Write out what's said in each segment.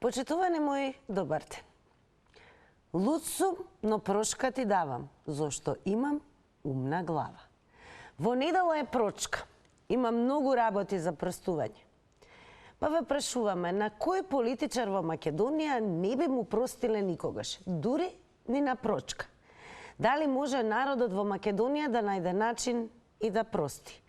Почитувани мои, добар ден. Луд сум, но прошка ти давам, зашто имам умна глава. Во недела е прочка. Има многу работи за простување. Па ве прашуваме, на кој политичар во Македонија не би му простиле никогаш, дури ни на прочка? Дали може народот во Македонија да најде начин и да прости?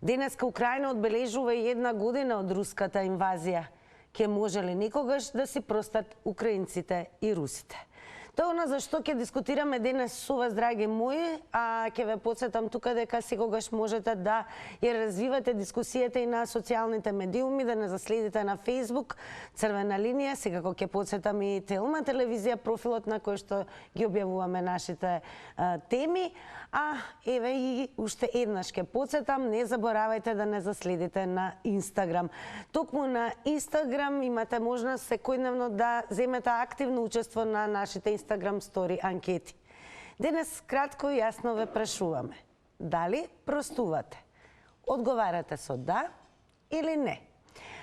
Денеска Украина одбележува 1 година од руската инвазија. Ке може ли никогаш да си простат украинците и русите? Тоа е она за што ќе дискутираме денес со вас, драги мои, а ќе ве потсетам тука дека секогаш можете да ја развивате дискусијата и на социјалните медиуми, да не заследите на Facebook, Црвена линија, секако ќе потсетам и Телма телевизија, профилот на кој што ги објавуваме нашите теми, а еве и уште еднаш ќе потсетам, не заборавајте да не заследите на Инстаграм. Токму на Инстаграм имате можност секојдневно да земете активно учество на нашите Инстаграм стори анкети. Денес кратко и јасно ве прашуваме. Дали простувате? Одговарате со да или не?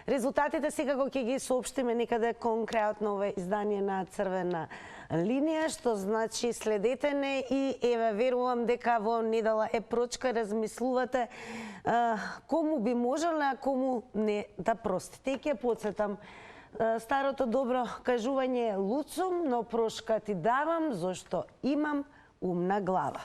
Резултатите секако ќе ги соопштиме некаде кон крајот на ова издание на Црвена линија, што значи следете не и еве верувам дека во недела е прочка, размислувате кому би можеле, а кому не да простите. И ќе потсетам старото добро кажување е луд сум, но прошка ти давам, зашто имам умна глава.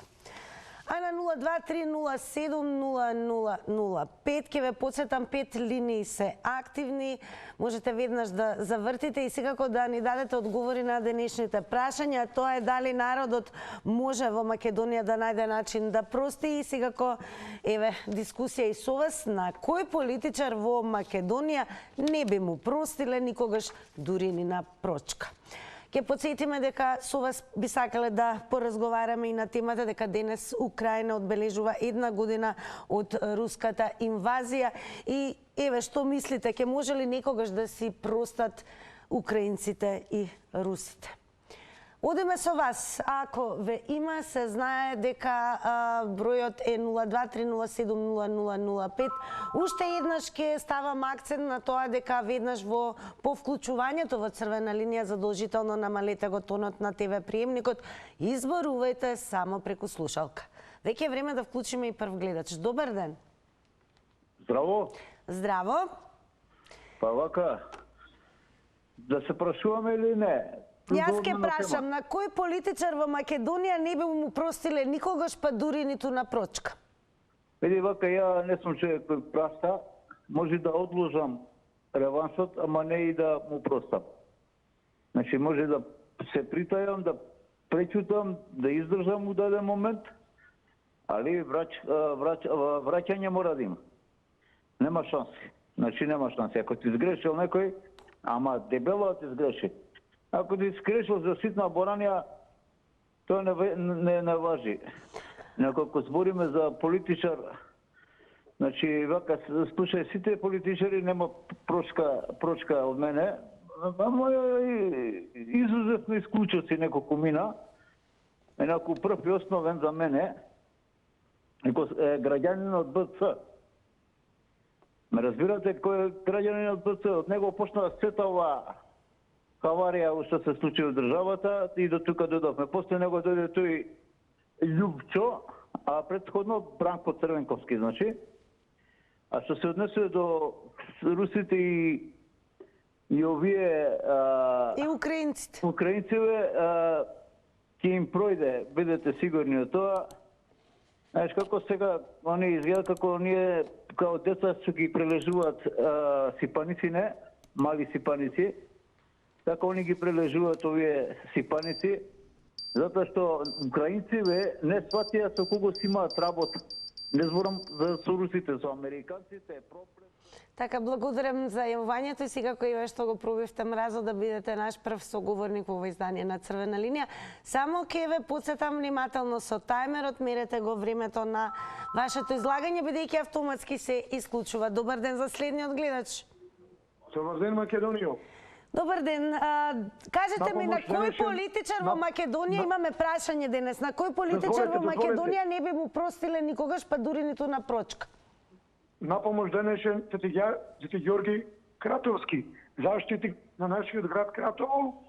А на 023070005 ќе ве потсетам 5 линии се активни. Можете веднаш да завртите и секако да ни дадете одговори на денешните прашања. Тоа е дали народот може во Македонија да најде начин да прости и секако еве дискусија и со вас на кој политичар во Македонија не би му простиле никогаш дури ни на прочка. Ке потсетиме дека со вас би сакале да поразговараме и на темата дека денес Украина одбележува 1 година од руската инвазија и еве што мислите, ке може ли некогаш да си простат украинците и русите? Одиме со вас. Ако ве има, се знае дека бројот е 023070005. Уште еднаш ќе ставам акцент на тоа дека веднаш по вклучувањето во Црвена линија задолжително намалете го тонот на ТВ приемникот и зборувајте само преку слушалка. Веќе е време да вклучиме и прв гледач. Добар ден. Здраво. Здраво. Па вака, да се прашуваме или не? Јас ке прашам, на кој политичар во Македонија не би му простиле никогаш, па дури ниту на прочка? Види вака, ја не сум човек кој праста, може да одложам ревансот, ама не и да му простам. Значи, може да се притајам, да пречутам, да издржам у даден момент, али враќање мора да има. Нема шанси. Значи, нема шанси. Ако ти изгрешил некој, ама дебело ти изгреши. Ако ти скрешил за ситна боранија, тоа не важи. Некако збориме за политичар, значи, вака, слушај, сите политичари нема прочка од мене, ама изузетно исклучоци неколку мина, енаку прв и основен за мене, некој граѓанин од БЦ. Ме разбирате кој е граѓанин од БЦ? Од него почна сета ова хаварија што се случи во државата и до тука додавме. После него дојде тој Љупчо, а претходно Бранко Црвенковски, значи. А што се однесува до русите и овие и украинците. Украинците ќе им пројде, бидете сигурни од тоа. Знаеш како сега они изгледа како ние као деца што ги прележуваат сипаници, не, мали сипаници. Така они ги прележуваат овие сипаници, затоа што украинците не сватија со кого си имаат работа. Не зборам за со русите, со американците, проблем. Така, благодарам за јавувањето и секако и што го пробивте мразо да бидете наш прв соговорник во издание на Црвена линија. Само ке ве потсетам внимателно со тајмерот, мерете го времето на вашето излагање, бидејќи автоматски се исклучува. Добар ден за следниот гледач. Добар ден, Македонија. Добар ден. Кажете ми на кој политичар во Македонија, имаме прашање денес, на кој политичар во Македонија не би му простиле никогаш, па дури ниту на прочка? На помош денешен Цвети Ѓорги Кратовски, заштитник на нашиот град Кратово,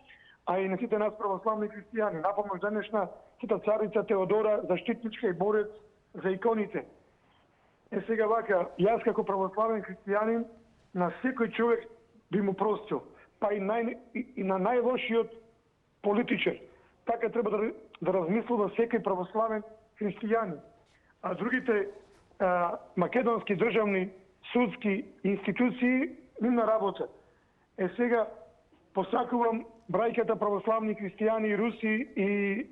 а и на сите нас православни христијани. Напомнаш денешна сите царица Теодора, заштитничка и борец за иконите. Сега вака, јас како православен христијанин на секој човек би му простил, па и на најлошиот политичар. Така треба да размислува секој православен христијанин. А другите македонски државни судски институции нема работа. Сега посакувам брајката православни христијани и руси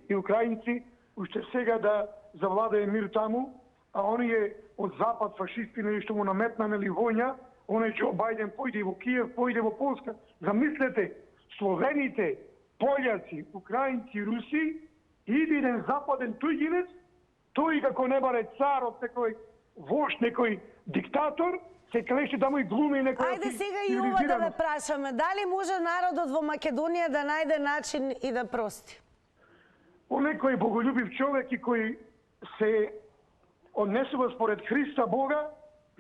и украинци уште сега да завладее мир таму, а оние од запад фашисти нели што му наметнанели војна, оној Џо Бајден појде во Киев, појде во Полска. Замислете, словените, пољаци, украинци, руси, иде еден западен туѓинец, тој како не баре цар од некој вожд, некој диктатор, се клеше да му и глуми некој. Ајде сега и ова да ве прашаме, дали може народот во Македонија да најде начин и да прости? Оној кој боголюбив човек и кој се однесува според Христа Бога,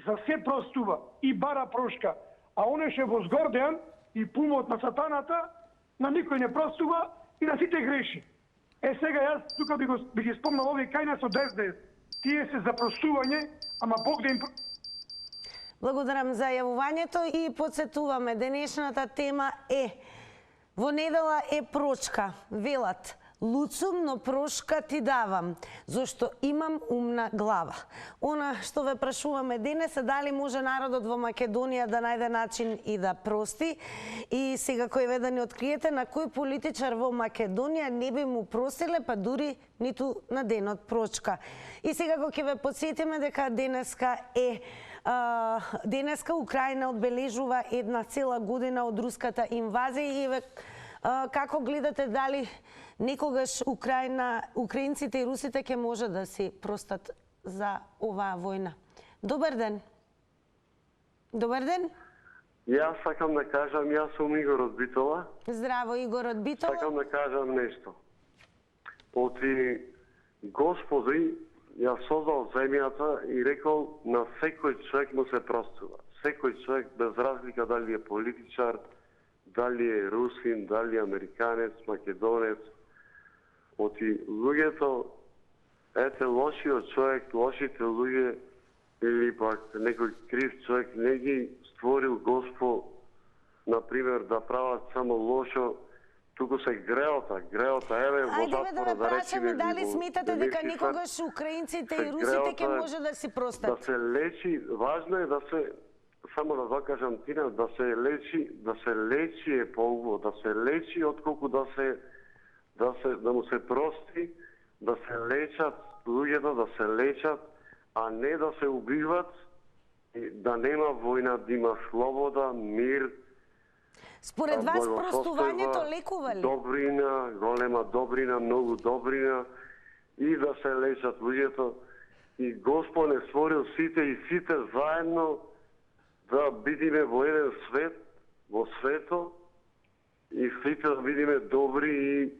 за се простува и бара прошка. А оној ше возгордеан и пумот на сатаната, на никој не простува и на сите греши. Сега јас тука би ги спомнал овие кај нас од СДС. Тие се за простување, ама Бог да им... Благодарам за јавувањето и подсетуваме, денешната тема е во недела е прошка, велат. Луцум, но прошка ти давам, зашто имам умна глава. Она што ве прашуваме денес е дали може народот во Македонија да најде начин и да прости. И сега кој ве да ни откриете на кој политичар во Македонија не би му простиле, па дури ниту на денот прошка. И сега го ќе ве подсетиме дека денеска Украина одбележува една цела година од руската инвазија и ве како гледате дали некогаш украинците и русите ќе може да си простат за оваа војна? Добар ден. Добар ден. Јас сакам да кажам, јас сум Игор од Битола. Здраво, Игор од Битола. Сакам да кажам нешто. Оти Господи ја создал земјата и рекол на секој човек му се простува. Секој човек без разлика дали е политичар, дали е русин, дали е американец, македонец. Оти луѓето, ете лошиот човек, лошите луѓе или пак некој крив човек не ги створил Господ, например, да прават само лошо, туку се греота, еве во затвора да речеме. Дали сметате дека никогаш украинците и русите ќе може да си простат? Да се лечи, важно е да се, само да докажам Тина, да се лечи е поубаво, да се лечи отколку да му се прости, да се лечат луѓето, да се лечат, а не да се убиват, да нема војна, да има слобода, мир. Според вас простувањето лекува ли? Добрина, голема добрина, многу добрина и да се лечат луѓето. И Господ не створил сите и сите заедно да бидиме во еден свет, во свето и сите да бидиме добри и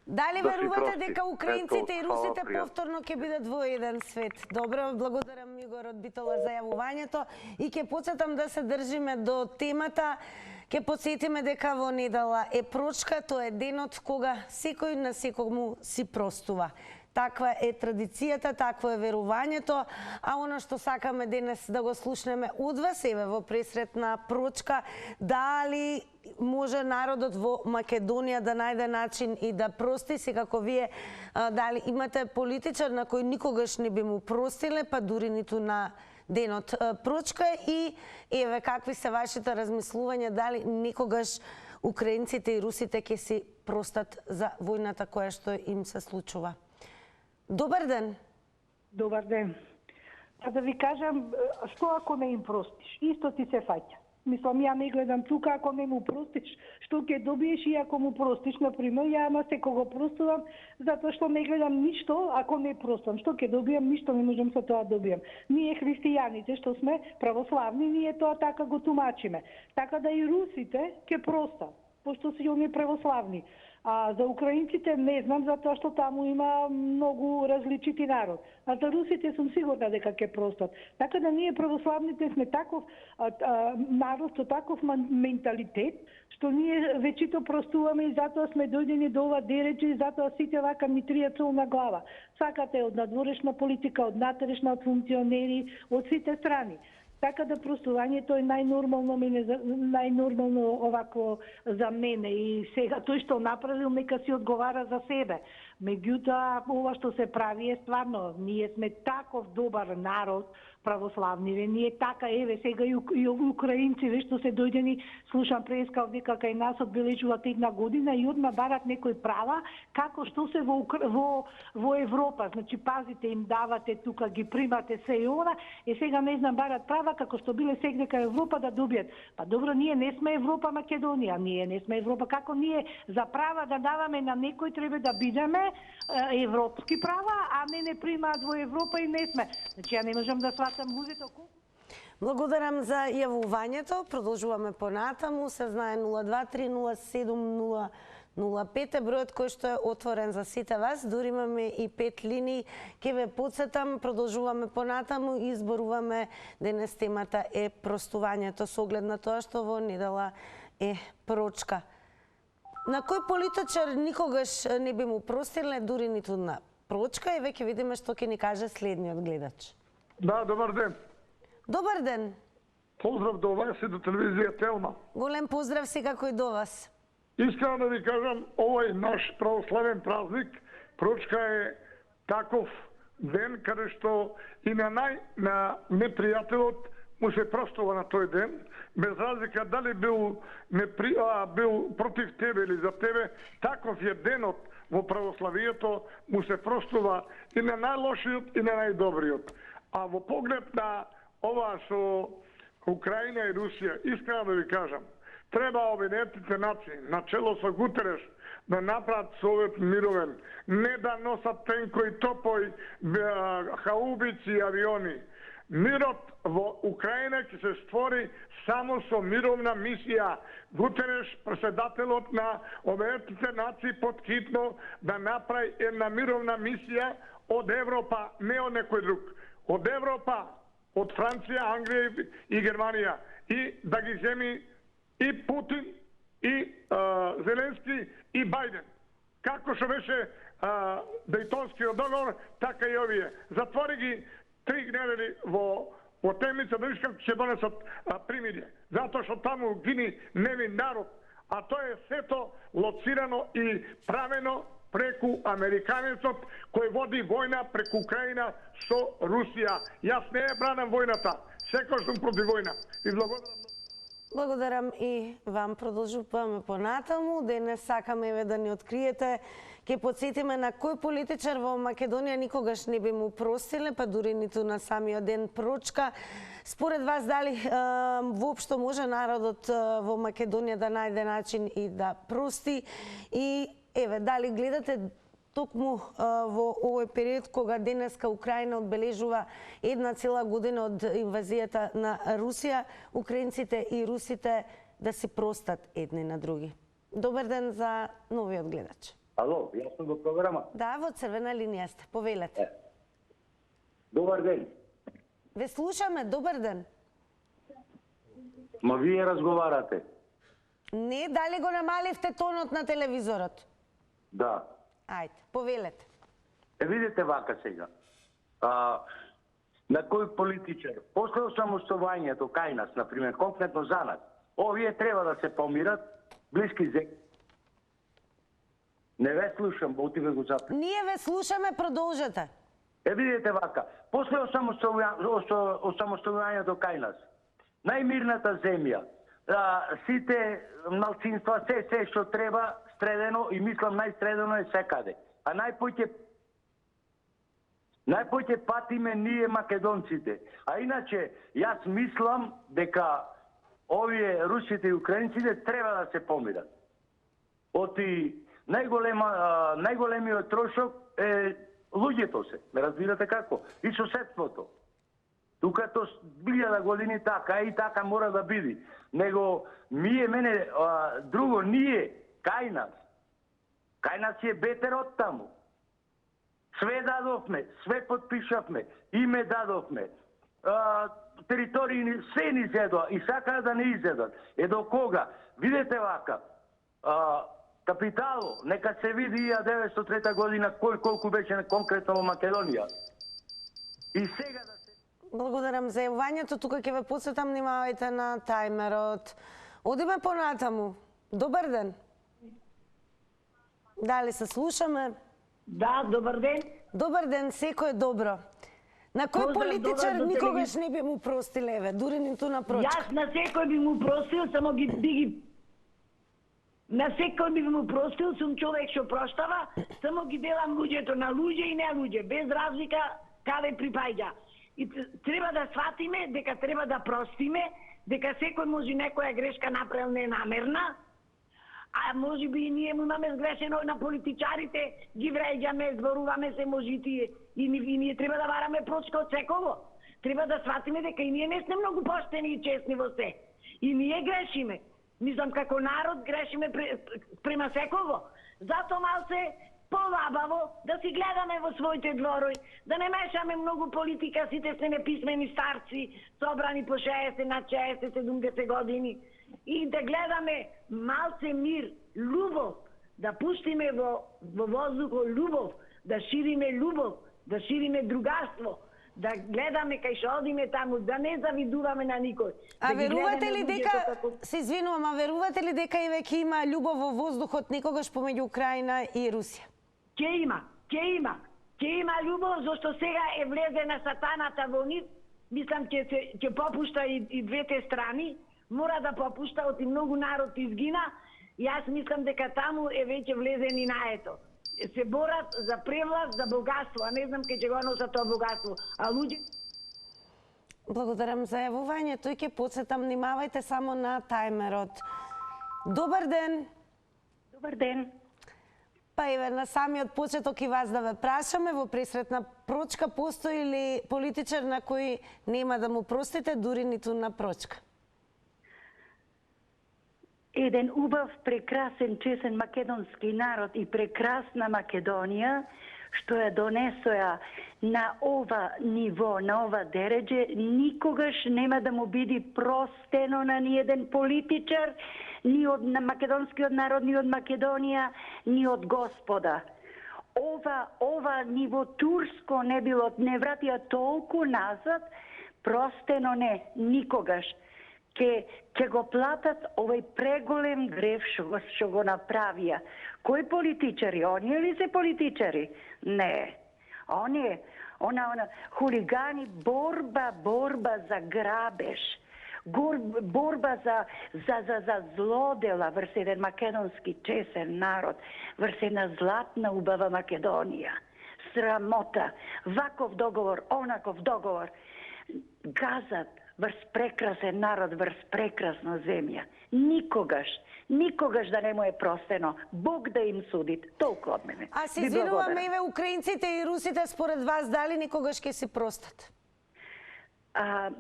дали верувате дека украинците и русите повторно ќе бидат во еден свет? Добро, благодарам Игор од Битола за јавувањето и ќе подсетам да се држиме до темата. Ќе подсетиме дека во недела е прошка, тоа е денот кога секој на секому си простува. Таква е традицијата, такво е верувањето, а она што сакаме денес да го слушнеме од вас, еве во пресретна прочка, дали може народот во Македонија да најде начин и да прости, секако вие дали имате политичар на кој никогаш не би му простиле, па дури ниту на денот прочка, и еве какви се вашите размислувања, дали никогаш украинците и русите ќе си простат за војната која што им се случува. Добар ден. Добар ден. Да ви кажам, што ако не им простиш? Исто ти се фаќа. Мислам, ја не гледам тука, ако не му простиш, што ќе добиеш и ако му простиш, например, ја на секого простувам, затоа што не гледам ништо, ако не простам. Што ќе добијам? Ништо не можам со тоа добијам. Ние христијаните, што сме православни, ние тоа така го тумачиме. Така да и русите ќе простат. пошто се оние православни. А за украинците не знам, затоа што таму има многу различити народ. А за русите сум сигурна дека ќе простат. Така да ние православните сме таков народ со таков менталитет, што ние вечито простуваме и затоа сме дојдени до ова дерече и затоа сите вака ни тријат сол на глава. Сакате од надворешна политика, од натрешна, од функционери, од сите страни. Така да простувањето е најнормално овакво за мене и сега тој што направил нека си одговара за себе. Меѓутоа ова што се прави е стварно, ние сме таков добар народ, православни, ние така еве сега и украинци што се дојдени, слушам преска дека кај нас одбележуваат една година и одма барат некои права како што се во Европа. Значи пазите им давате тука ги примате се и она и сега не знам барат права како што биле сега кај Европа да добијат. Па добро, ние не сме Европа Македонија, ние не сме Европа, како ние за права да даваме на некој треба да бидеме европски права, а не примаат во Европа и не сме. Значи ја не можам да сватам луѓето колку. Благодарам за јавувањето. Продолжуваме понатаму. Се знае 023070005 е бројот кој што е отворен за сите вас. Дури имаме и 5 линии. Ке ве потсетам, продолжуваме понатаму и изборуваме денес темата е простувањето со оглед на тоа што во недела е прочка. На кој политичар никогаш не би му простиле, дури ниту на прочка, и веќе видиме што ќе ни каже следниот гледач. Да, добар ден. Добар ден. Поздрав до вас и до телевизија Телма. Голем поздрав секако и до вас. Искрено да ви кажам, овој наш православен празник, прочка е таков ден каде што и на непријателот му се простува на тој ден, без разлика дали бил против тебе или за тебе, таков е денот во православието, му се простува и на најлошиот и на најдобриот. А во поглед на ова со Украина и Русија, искрено да ви кажам, треба Обединетите нации, начело со Гутереш, да направат Совет мировен, не да носат тенкови, топои, хаубици и авиони. Мирот во Украина ќе се створи само со мировна мисија. Гутереш, председателот на Обединетите нации, поткитно да направи една мировна мисија од Европа, не од некој друг. Од Европа, од Франција, Англија и Германија. И да ги земи и Путин, и Зеленски, и Бајден. Како што беше Дејтонскиот договор, така и овие. Затвори ги 3 недели во темница, да видиш како ќе донесат примирие. Затоа што таму гини невин народ, а тоа е сето лоцирано и правено преку американецот кој води војна преку Украина со Русија. Јас не ја бранам војната, секој сум против војна. И благодарам. Благодарам и вам. Продолжуваме понатаму. Денес сакаме еве да ни откриете. Ке подсетиме на кој политичар во Македонија никогаш не би му простиле, па дури ниту на самиот ден прочка. Според вас, дали воопшто може народот во Македонија да најде начин и да прости? И еве, дали гледате токму во овој период кога денеска Украина одбележува 1 цела година од инвазијата на Русија, украинците и русите да си простат едни на други? Добар ден за новиот гледач. Ало, јас сум во програма. Да, во црвена линија сте. Повелете. Добар ден. Ве слушаме, добар ден. Ма вие разговарате. Не, дали го намаливте тонот на телевизорот? Да. Ајде, повелете. Видите вака сега. На кој политичар? После осамоштувањето кај нас, например, конкретно за нас, овие треба да се помират, блиски зек. Не ве слушам, боти ве го запрем. Ние ве слушаме, продолжете. Видите вака, после осамоштувањето кај нас, најмирната земја, сите малцинства, се што треба, стредено, и мислам најстредено е секаде. А најпоќе патиме ние македонците. А иначе, јас мислам дека овие русите и украинците треба да се помират. Оти најголемиот трошок е луѓето се, ме разбирате како? И соседството. Тука то 1000 години така и така мора да биде. Него мене друго ние кај нас. Кај нас е бетер од таму. Све дадовме, све подпишавме, име дадовме. Територии ни се ни изедоа и сакаа да не изедат. Е до кога? Видете вака. Капитало, нека се види 1903 година колку беше конкретно во Македонија. И сега да се... Благодарам за јавувањето. Тука ќе ве подсетам, внимавајте на тајмерот. Одиме понатаму. Добар ден. Дали се слушаме? Да, добар ден. Добар ден, секој е добро. На кој Поздрав, политичар добар до никогаш не би му простиле, еве, дури ниту на прочка? Јас на секој би му простил, само би ги... На секој би му простил, сум човек што проштава, само ги делам луѓето на луѓе и не луѓе, без разлика каде припаѓа. И треба да сватиме дека треба да простиме, дека секој може некоја грешка направил ненамерна, а може би и ние му имаме сгрешено на политичарите, ги вреѓаме, зборуваме се можити и ние треба да бараме прочка од секово. Треба да сватиме дека и ние не сме многу поштени и честни во се. И ние грешиме. Мислам, како народ грешиме према секово. Зато малце полабаво да си гледаме во своите дворои, да не мешаме многу политика, сите сме неписмени старци, собрани по 60, над 60, 70 години. И да гледаме малце мир, љубов, да пуштиме во воздухот љубов, да шириме љубов, да шириме другарство, да гледаме кај што одиме таму, да не завидуваме на никој. А да верувате ли дека, се извинувам, а верувате ли дека и веќе има љубов во воздухот некогаш помеѓу Украина и Русија? Ќе има љубов, зашто сега е влезена сатаната во нив, мислам ќе попушта и двете страни, мора да попушта, оти многу народ изгина, и јас мислам дека таму е веќе влезен и наето. Се борат за превласт, за богатство, а не знам кај ќе го носат тоа богатство. А луѓе... Благодарам за јавувањето и ќе подсетам, внимавајте само на тајмерот. Добар ден! Добар ден! Па еве, на самиот почеток и вас да ве прашаме, во пресретна прочка постои ли политичар на кој нема да му простите, дури ниту на прочка? Еден убав, прекрасен, чесен македонски народ и прекрасна Македонија, што ја донесоја на ова ниво, на ова дередже, никогаш нема да му биде простено на ниеден политичар, ни од македонскиот народ, ни од Македонија, ни од Господа. Ова ниво турско не било, не вратија толку назад, простено не, никогаш. Ке го платат овој преголем грев што го направија. Кои политичари? Оние ли се политичари? Не. Оние, хулигани, борба за грабеж, борба за злодела врз еден македонски чесен народ, врз една златна убава Македонија. Срамота, ваков договор, онаков договор. Газат врз прекрасен народ, врз прекрасна земја. Никогаш да не му е простено. Бог да им суди. Толку од мене. А се извинуваме, еве, украинците и русите според вас дали никогаш ќе се простат?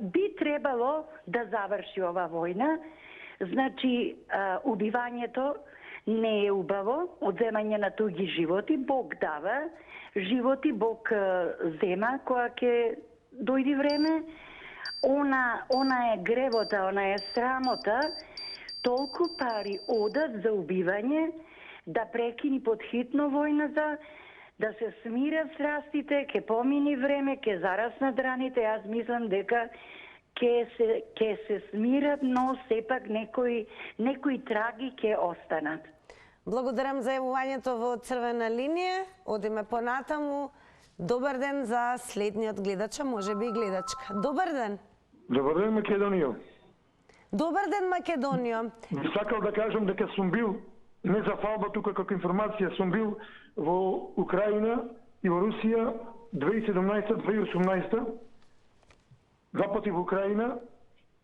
Би требало да заврши ова војна. Значи, убивањето не е убаво, одземање на туѓи животи. Бог дава животи, Бог зема која ќе дојди време. Она е гревота, она е срамота, толку пари одат за убивање, да прекини подхитно војната, да се смират страстите, ке помини време, ке зараснат раните. Јас мислам дека ке се смират, но сепак некои траги ке останат. Благодарам за јавувањето во црвена линија. Одиме понатаму. Добар ден за следниот гледача, може би и гледачка. Добар ден. Добар ден, Македонија. Добар ден, Македонија. Би сакал да кажам дека сум бил, не за фалба тука како информација, сум бил во Украина и во Русија 2017-2018. Два пати во Украина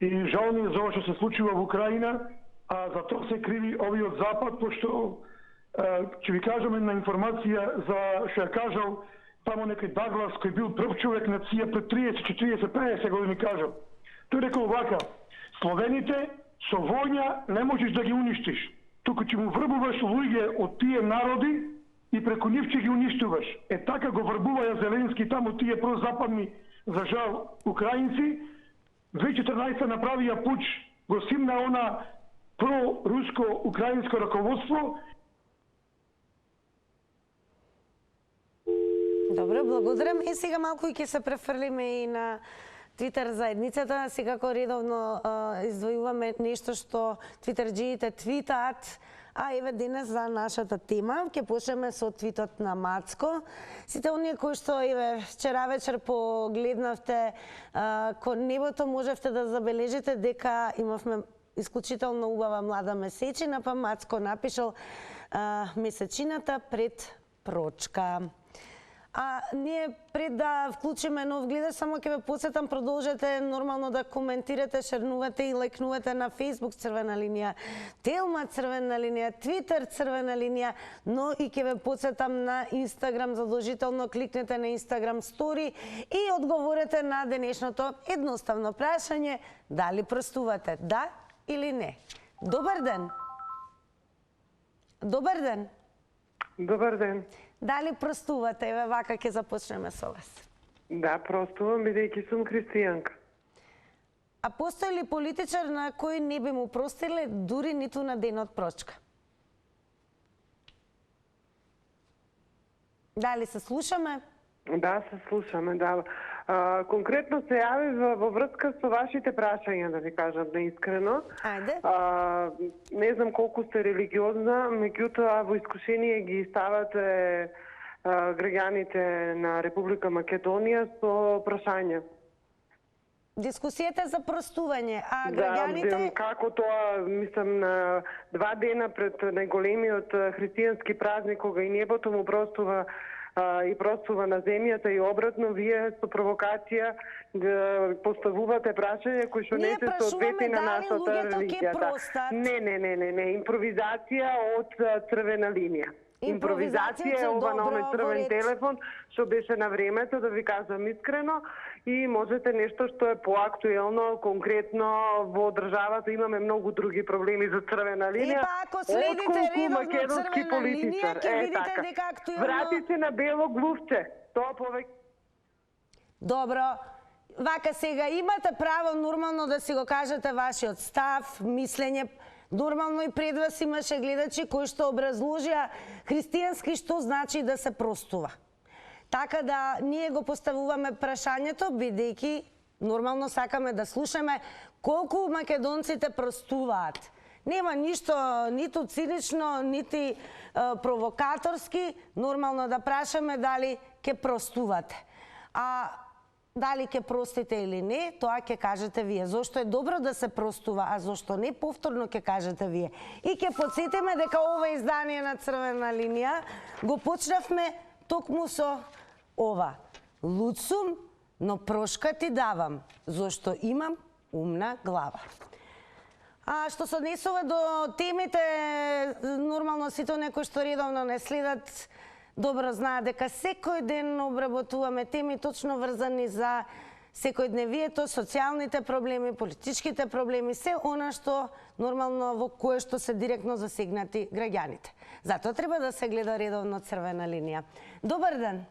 и жал ми е за ова што се случува во Украина, а за тоа се криви овиот Запад, пошто ќе ви кажам една информација за што ја кажал тамо некој Даглас кој бил прв човек нација пред 30, 40, 50 години кажал. Тој рекол вака: Словените со војна не можеш да ги уништиш, туку ќе му врбуваш луѓе од тие народи и преку нив ќе ги уништуваш. Така го врбуваја Зеленски таму тие прозападни, за жал, украинци. 2014 направија пуч, го симна она про-руско-украинско раководство. Добро, благодарам. И сега малку и ќе се префрлиме и на Твитер заедницата. Секако редовно издвојуваме нешто што твитерџиите твитаат. А еве денес за нашата тема ќе почнеме со твитот на Мацко. Сите оние кои што еве вчера вечер погледнавте кон небото, можевте да забележите дека имавме исклучително убава млада месечина, па Мацко напишал месечината пред прочка. А ние пред да вклучиме нов гледач, само ќе ве потсетам, продолжете нормално да коментирате, шернувате и лайкнувате на Facebook црвена линија, Телма црвена линија, Twitter црвена линија, но и ќе ве потсетам на Instagram, задолжително кликнете на Instagram стори и одговорете на денешното едноставно прашање: дали простувате, да или не? Добар ден. Добар ден. Добар ден. Дали простувате? Еве вака ќе започнеме со вас. Да, простувам, бидејќи сум христијанка. А постои ли политичар на кој не би му простиле дури ниту на денот прочка? Дали се слушаме? Да, се слушаме, да. Конкретно се јави во врска со вашите прашања, да ви кажам неискрено. Ајде. Не знам колку сте религиозна, меѓутоа во искушение ги ставате граѓаните на Република Македонија со прашања. Дискусијата за простување, а граѓаните... Да, како тоа, мислам, на 2 дена пред најголемиот христијански празник, кога и небото му простува и простува на земјата и обратно, вие со провокација да поставувате прашања кои што не се соодветни на нашата религија. Не, импровизација од црвена линија. Импровизација е ова на оној црвен телефон што беше на времето, да ви кажам искрено, и можете нешто што е поактуелно, конкретно во државата имаме многу други проблеми за црвена линија. Па ако следите редовно црвена линија, ќе видите дека актуелно... Врати се на бело глувче. Тоа повеќе... Добро. Вака сега имате право нормално да си го кажете вашиот став, мислење. Нормално и пред вас имаше гледачи кои што образложија христијански што значи да се простува. Така да ние го поставуваме прашањето, бидејќи нормално сакаме да слушаме колку македонците простуваат. Нема ништо ниту цинично, нити провокаторски, нормално да прашаме дали ќе простувате. А дали ќе простите или не, тоа ќе кажете вие. Зошто е добро да се простува, а зошто не, повторно ќе кажете вие. И ќе потсетиме дека ова издание на Црвена линија го почнавме токму со ова. Луд сум, но прошка ти давам, зошто имам умна глава. А што се однесува до темите, нормално сите оние кои што редовно не следат, добро знаат дека секој ден обработуваме теми точно врзани за секојдневието, социјалните проблеми, политичките проблеми, се она што нормално во кое што се директно засегнати граѓаните. Затоа треба да се гледа редовно Црвена линија. Добар ден.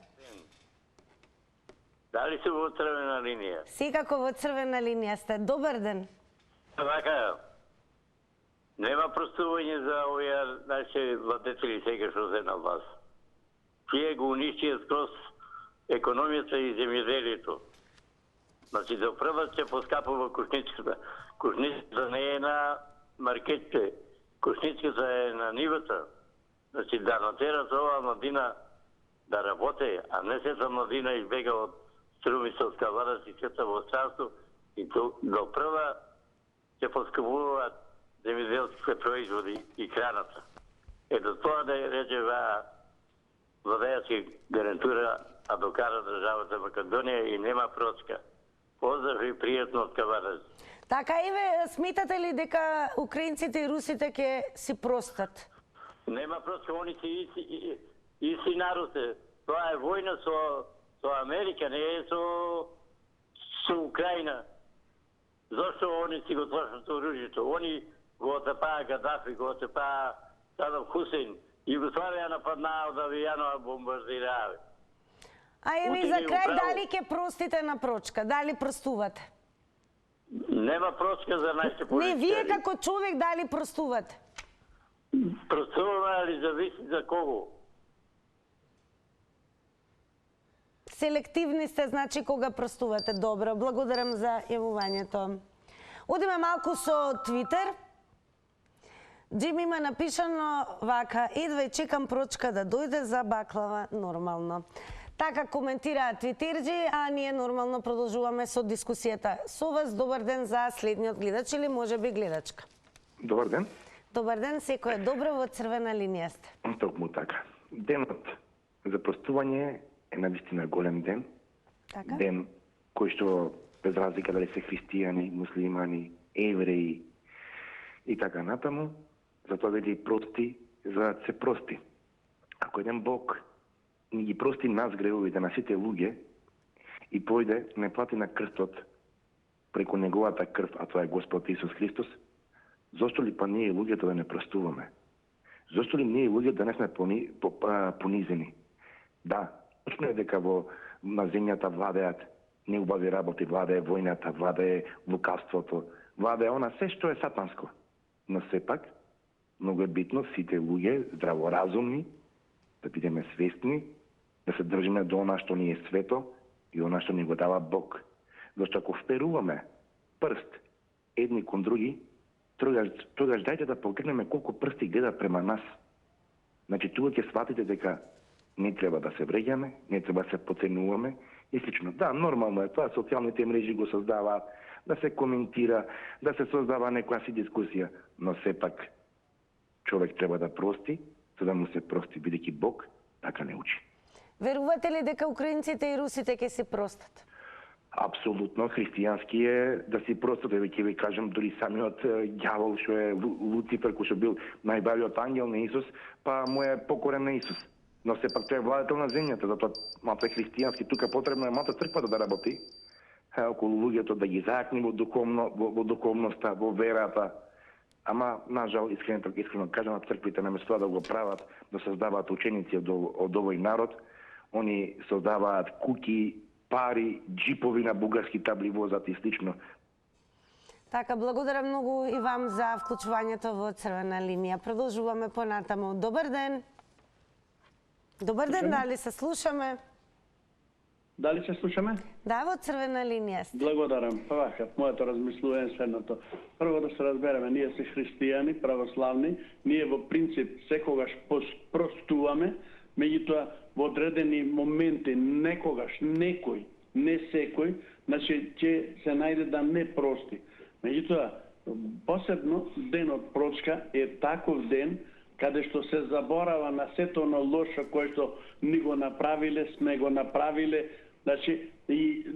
Дали се во Црвена линија? Секако во Црвена линија сте. Добар ден. Така, нема простување за овие наши владетели сега што се на власт. Тие го уништија скроз економијата и земјоделието. Значи, до прва ќе поскапува кушничката. Кушничката не е на маркетите, кушничката е на нивата. Значи, да натерат ова младина да работи, а не сета младина избега од Струмисовска влада си сета во странство и до прва ќе поскапуваат земјоделските производи и храната. Ето тоа да рече владејат ќе гарантира, а докара државата Македонија и нема прочка. Поздрав и пријатно од Кавараз. Така и ве, сметате ли дека украинците и русите ќе си простат? Нема прочка, они си исти народ се. Тоа е војна со Америка, не е со Украина. Зошто они си го трошат оружјето? Они го отепаа Гадафи, го отепаа Садам Хусейн. Југославија нападнаа од авијанова бомбардираа. А еви за крај, дали ќе простите на Прочка? Дали простувате? Нема Прочка за нашите политичари. Не, вие како човек дали простувате? Простуваме, али зависи за кого. Селективни сте, значи, кога простувате. Добро, благодарам за јавувањето. Одиме малку со Твитер. Джим има напишано вака: едва и чекам Прочка да дојде за баклава, нормално. Така коментираат твитерџи, а ние нормално продолжуваме со дискусијата со вас. Добар ден за следниот гледач или можеби гледачка. Добар ден. Добар ден, секој е добро, во црвена линија сте. Токму така. Денот за простување е навистина голем ден. Така? Ден кој што без разлика дали се христијани, муслимани, евреи и така натаму, затоа вели прости, за да се прости. Ако еден Бог ни ги прости нас гревовите на сите луѓе и појде, не плати на крстот преку неговата крв, а тоа е Господ Исус Христос, зошто ли па ние луѓето да не простуваме? Зошто ли ние луѓе да не сме понизени? Да, точно е дека на земјата владеат неубави работи, владее војната, владее лукавството, владее она се што е сатанско. Но сепак, многу е битно сите луѓе здраворазумни да бидеме свесни, да се држиме до она што ни е свето и она што ни го дава Бог. Зашто ако вперуваме прст едни кон други, тогаш дајте да погледнеме колку прсти гледат према нас. Значи, тука ќе сватите дека не треба да се вреѓаме, не треба да се поценуваме и слично. Да, нормално е тоа, социјалните мрежи го создаваат, да се коментира, да се создава некоја си дискусија, но сепак човек треба да прости, за да му се прости, бидејќи Бог така не учи. Верувате ли дека украинците и русите ќе се простат? Апсолутно, христијански е да си простат, ќе ви кажам, дури самиот ѓавол што е Луцифер, кој што бил најбавиот ангел на Исус, па му е покорен на Исус. Но сепак тој е владетел на земјата, затоа малку е христијански, тука потребно е малку црквата да работи, околу луѓето да ги зајакни во духовноста, во верата. Ама, нажал, искрено кажам, црквите наместо да го прават, да создаваат ученици од овој народ, они создаваат куки, пари, джипови на бугарски табли возат и слично. Така, благодарам многу и вам за вклучувањето во црвена линија. Продолжуваме понатаму. Добар ден. Добар ден, дали се слушаме? Дали се слушаме? Да, во црвена линија сте. Благодарам. Вака, моето размислување следното. Прво да се разбереме, ние се христијани, православни, ние во принцип секогаш простуваме, меѓутоа во одредени моменти некогаш некој, не секој, значи ќе се најде да не прости. Меѓутоа, посебно денот Прочка е таков ден каде што се заборава на сето на лошо кое што ни го направиле, сме го направиле, значи и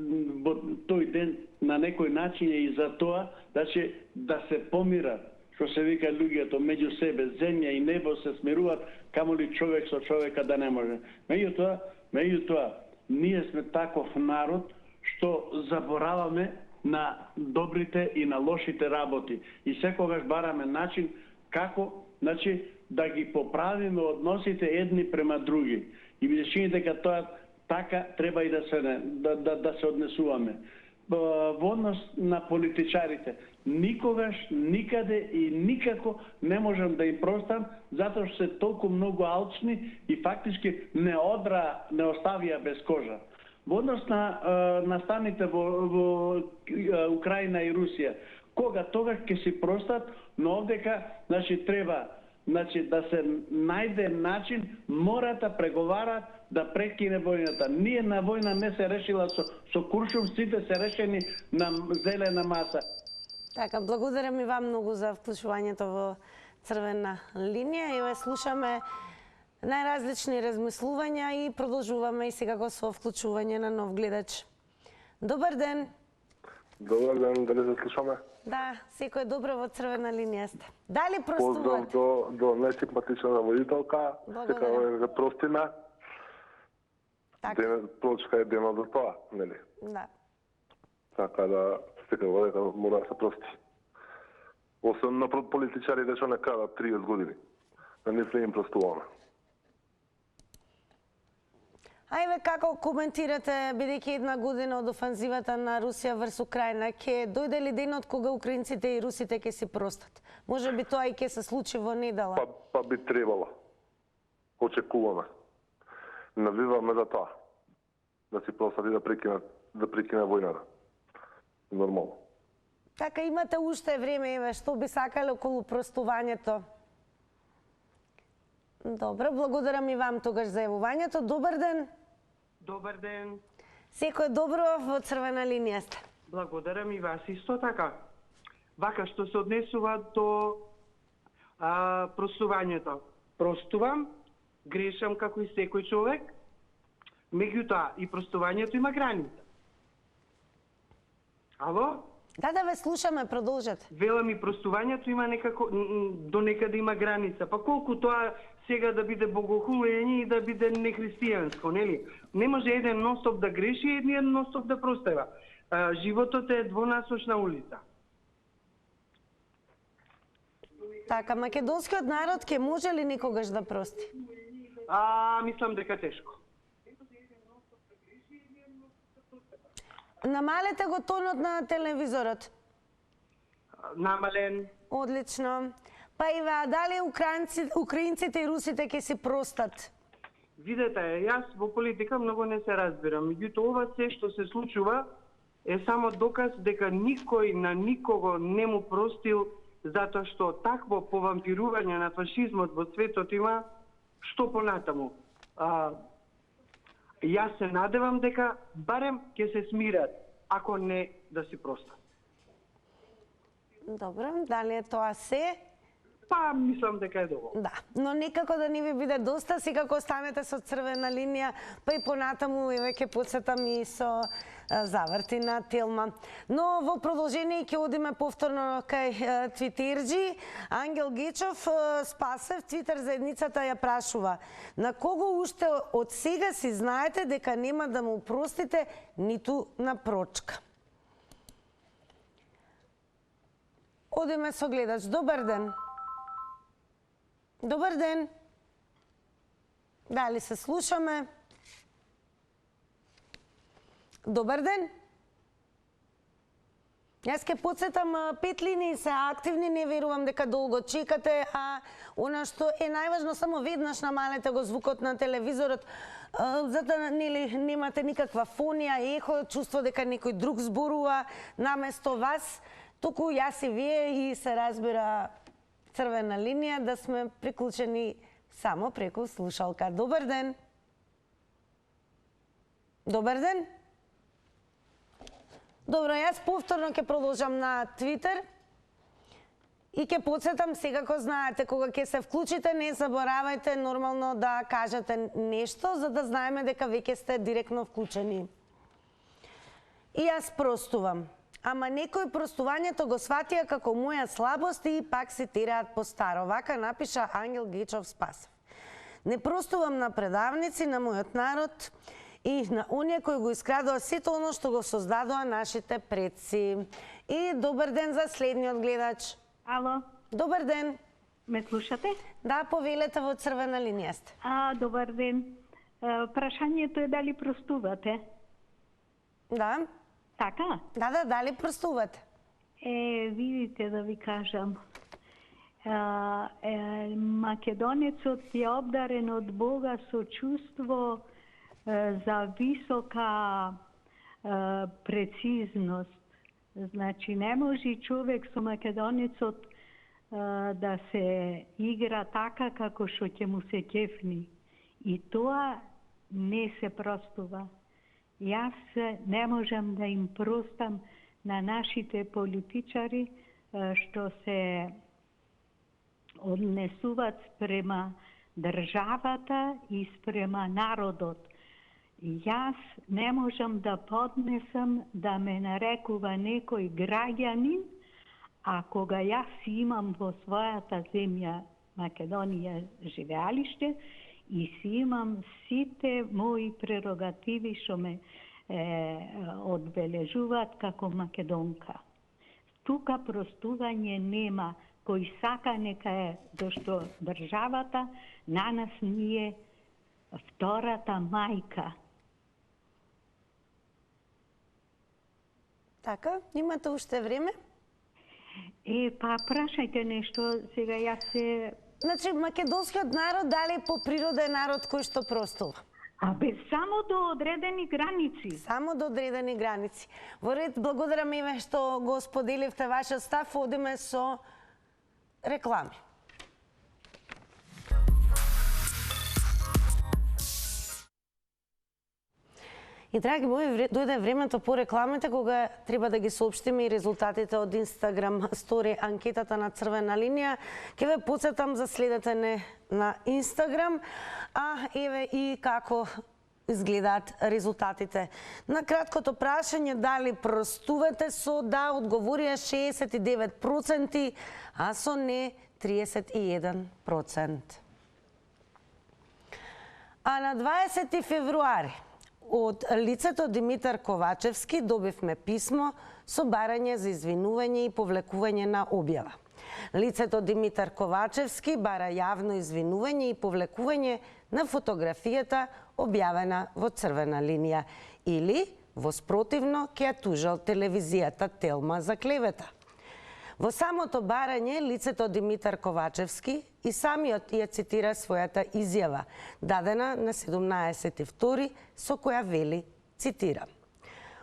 тој ден на некој начин е и за тоа, значи да се помират, што се вика луѓето меѓу себе, земја и небо се смируваат, камоли човек со човека да не може. Меѓутоа, ние сме таков народ што забораваме на добрите и на лошите работи и секогаш бараме начин како, значи, да ги поправиме односите едни према други. И ми се чини дека тоа така треба и да се однесуваме. Во однос на политичарите, никогаш, никаде и никако не можам да им простам, затоа што се толку многу алчни и фактички не оставија без кожа. Во однос на настаните во Украина и Русија, кога тогаш ќе си простат, но овдека, значи, треба да се најде начин, мора да преговарат да прекине војната. Ние на војна не се решила со Куршум, сите се решени на зелена маса. Така, благодарам и вам многу за вклучувањето во црвена линија. Еве слушаме најразлични размислувања и продолжуваме и сега со вклучување на нов гледач. Добар ден. Добар ден, дали се слушаме? Да, секој е добро, во црвена линија сте. Дали простувате? Поздрав до најсимпатична водителка, дека е простина. Прочка е денот за тоа, нели? Да. Така да секако дека мора да се прости. Освен на политичарите што не крадат 30 години. Да не се им простуваме. Ајде, како коментирате, бидејќи една година од офанзивата на Русија врз Украина, ќе дојде ли денот кога украинците и русите ќе си простат? Може би тоа и ќе се случи во недела. Па би требало. Очекуваме. Навиваме за тоа. Да си простат и да прекине војната. Нормално. Така, имате уште време, еве, што би сакале околу простувањето? Добро, благодарам и вам тогаш за јавувањето. Добар ден. Добар ден. Секој добро, во црвена линија сте. Благодарам и вас исто така. Вака што се однесува до простувањето. Простувам, грешам како и секој човек, меѓутоа и простувањето има граница. Ало? Да, ве слушаме, продолжете. Велам и простувањето има некако, до некаде има граница. Па колку тоа сега да биде богохулење и да биде нехристијанско, нели? Не може еден ностоп да греши и еден ностоп да простева. Животот е двонасочна улица. Така, македонскиот народ ќе може ли никогаш да прости? Мислам дека тешко. Намалете го тонот на телевизорот. Намален. Одлично. Па Ива, дали украинците и русите ќе си простат? Видете, јас во политика многу не се разбирам. Меѓутоа, ова се што се случува е само доказ дека никој на никого не му простил, затоа што такво повампирување на фашизмот во светот има што понатаму. Јас се надевам дека барем ќе се смират, ако не да си простат. Добро, дали е тоа се? Па, мислам дека е доволно. Да, но некако да не ви биде доста, секако останете со црвена линија, па и понатаму еве ќе подсетам и со заврти на Телма. Но во продолжение ќе одиме повторно кај твитерџи. Ангел Гечов Спасев, твитер заедницата ја прашува: на кого уште од сега си знаете дека нема да му простите ниту на прочка? Одиме со гледач. Добар ден. Добар ден. Дали се слушаме? Добар ден. Јас ќе подсетам 5 линии се активни, не верувам дека долго чекате, а она што е најважно, само веднаш намалете го звукот на телевизорот, за да немате никаква фонија, ехо, чувство дека некој друг зборува наместо вас, туку јас и вие и се разбира црвена линија да сме приклучени само преку слушалка. Добар ден. Добар ден. Добро, јас повторно ќе продолжам на Твитер и ќе подсетам, секако знаете, кога ќе се вклучите, не заборавајте нормално да кажете нешто, за да знаеме дека веќе сте директно вклучени. И јас простувам. Ама некој простувањето го сватија како моја слабост и пак се тираат по старо. Вака напиша Ангел Гечов Спасев. Не простувам на предавници, на мојот народ и на оние кои го искрадоа сето оно што го создадоа нашите предци. И добар ден за следниот гледач. Ало. Добар ден. Ме слушате? Да, повелете, во црвена линија сте. Добар ден. Прашањето е дали простувате? Да. Така? Да, дали простувате? Видите, да ви кажам. Македонецот е обдарен од Бога со чувство за висока прецизност. Значи, не може човек со македонецот да се игра така како што ќе му се кефни. И тоа не се простува. Јас не можам да им простам на нашите политичари што се однесуваат спрема државата и спрема народот. Јас не можам да поднесам да ме нарекува некој граѓанин, а кога јас имам во својата земја Македонија живеалиште и си имам сите мои прерогативи што ме одбележуваат како македонка. Тука простување нема, кој сака нека е, зашто државата на нас ние втората мајка. Така, имате уште време? Па прашајте нешто, сега јас се... Значи, македонскиот народ дали по природа е народ кој што простува? Само до одредени граници. Само до одредени граници. Во ред, благодарам Еве што го споделивте вашиот став, одиме со реклами. И, драги мои, дојде времето по рекламите кога треба да ги соопштиме и резултатите од Instagram стори анкетата на Црвена линија. Ке ве потсетам за следете не на Instagram, а еве и како изгледаат резултатите. На краткото прашање дали простувате, со да одговорија 69%, а со не 31%. А на 20 февруари од лицето Димитар Ковачевски добивме писмо со барање за извинување и повлекување на објава. Лицето Димитар Ковачевски бара јавно извинување и повлекување на фотографијата објавена во Црвена линија или, во спротивно, ќе ја тужал телевизијата Телма за клевета. Во самото барање, лицето Димитар Ковачевски и самиот ја цитира својата изјава, дадена на 17.2, со која вели, цитирам: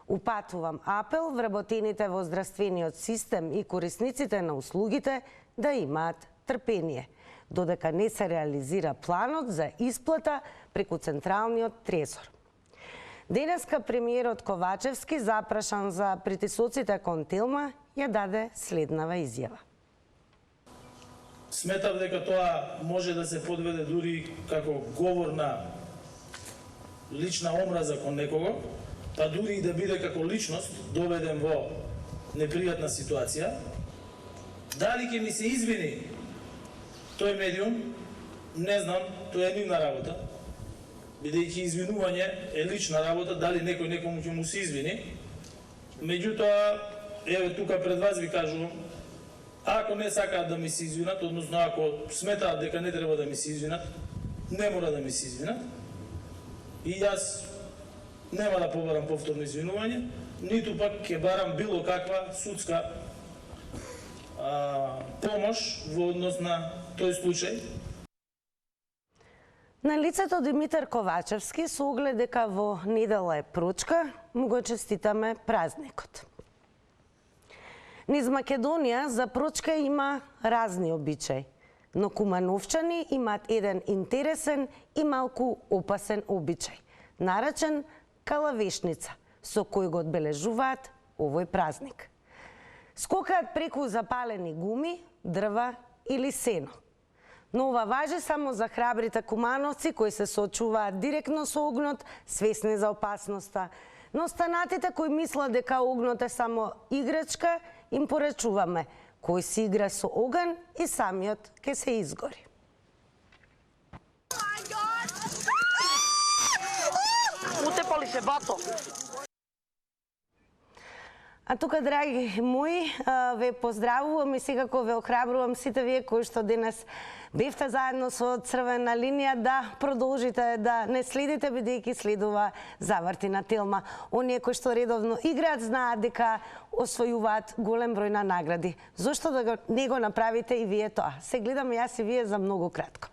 "Упатувам апел вработените во здравствениот систем и корисниците на услугите да имаат трпение, додека не се реализира планот за исплата преку Централниот трезор." Денеска премиерот Ковачевски, запрашан за притисоците кон Телма, ја даде следнава изјава. Сметав дека тоа може да се подведе дури како говор на лична омраза кон некого, па дури и да биде како личност доведен во непријатна ситуација. Дали ќе ми се извини тој медиум, не знам, тоа е нивна работа. Бидејќи извинување е лична работа, дали некој некому ќе му се извини. Меѓутоа, еве тука пред вас ви кажувам, ако не сакаат да ми се извинат, односно ако сметаат дека не треба да ми се извинат, не мора да ми се извинат. И јас нема да побарам повторно извинување, ниту пак ќе барам било каква судска помош во однос на тој случај. На лицето Димитар Ковачевски, со оглед дека во недела е прочка, му го честитаме празникот. Низ Македонија за прочка има разни обичаи, но кумановчани имаат еден интересен и малку опасен обичај, наречен калавешница, со кој го одбележуваат овој празник. Скокаат преку запалени гуми, дрва или сено. Но ова важи само за храбрите кумановци кои се соочуваат директно со огнот, свесни за опасноста. Но останатите кои мислат дека огнот е само играчка, им поречуваме: кој си игра со оган и самиот ќе се изгори. Утепали се, бато. А тука, драги мои, ве поздравувам и секако ве охрабрувам сите вие кои што денес бевте заедно со Црвена линија да продолжите да не следите, бидејќи следува заврти на Телма. Оние кои што редовно играат знаат дека освојуваат голем број на награди. Зошто да не го направите и вие тоа? Се гледаме јас и вие за многу кратко.